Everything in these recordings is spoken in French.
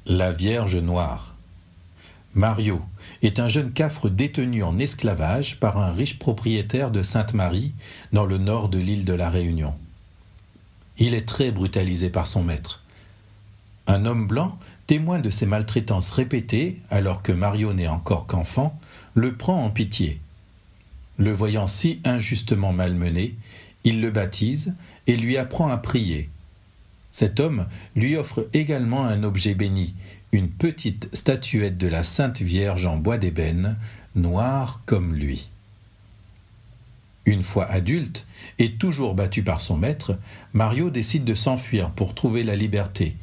La Vierge Noire. Mario est un jeune cafre détenu en esclavage par un riche propriétaire de Sainte-Marie, dans le nord de l'île de la Réunion. Il est très brutalisé par son maître. Un homme blanc, témoin de ses maltraitances répétées, alors que Mario n'est encore qu'enfant, le prend en pitié. Le voyant si injustement malmené, il le baptise et lui apprend à prier. Cet homme lui offre également un objet béni, une petite statuette de la Sainte Vierge en bois d'ébène, noire comme lui. Une fois adulte, et toujours battu par son maître, Mario décide de s'enfuir pour trouver la liberté.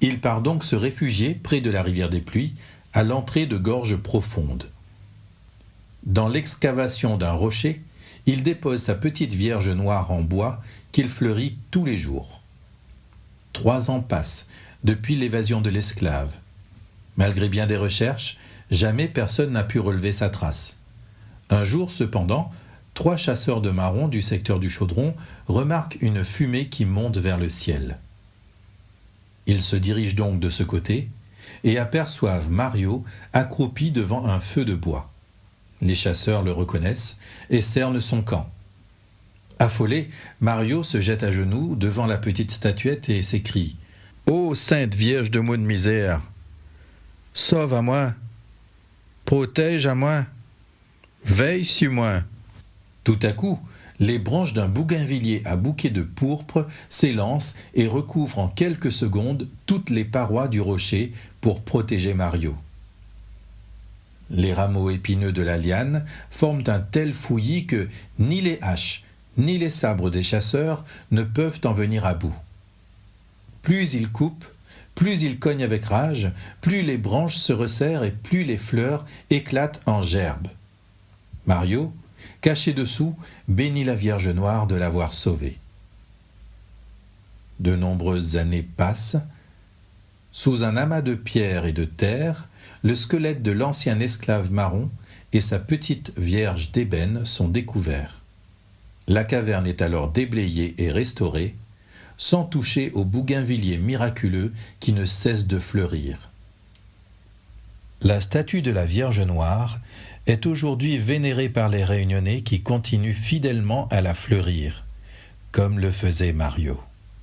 Il part donc se réfugier près de la rivière des Pluies, à l'entrée de gorges profondes. Dans l'excavation d'un rocher, il dépose sa petite Vierge noire en bois qu'il fleurit tous les jours. 3 ans passent depuis l'évasion de l'esclave. Malgré bien des recherches, jamais personne n'a pu relever sa trace. Un jour, cependant, 3 chasseurs de marrons du secteur du Chaudron remarquent une fumée qui monte vers le ciel. Ils se dirigent donc de ce côté et aperçoivent Mario accroupi devant un feu de bois. Les chasseurs le reconnaissent et cernent son camp. Affolé, Mario se jette à genoux devant la petite statuette et s'écrie « Ô Sainte Vierge de moi de misère, sauve à moi, protège à moi, veille sur moi. » Tout à coup, les branches d'un bougainvillier à bouquet de pourpre s'élancent et recouvrent en quelques secondes toutes les parois du rocher pour protéger Mario. Les rameaux épineux de la liane forment un tel fouillis que ni les haches, ni les sabres des chasseurs ne peuvent en venir à bout. Plus ils coupent, plus ils cognent avec rage, plus les branches se resserrent et plus les fleurs éclatent en gerbes. Mario, caché dessous, bénit la Vierge Noire de l'avoir sauvé. De nombreuses années passent. Sous un amas de pierres et de terre, le squelette de l'ancien esclave marron et sa petite Vierge d'ébène sont découverts. La caverne est alors déblayée et restaurée, sans toucher au bougainvillier miraculeux qui ne cesse de fleurir. La statue de la Vierge Noire est aujourd'hui vénérée par les Réunionnais qui continuent fidèlement à la fleurir, comme le faisait Mario.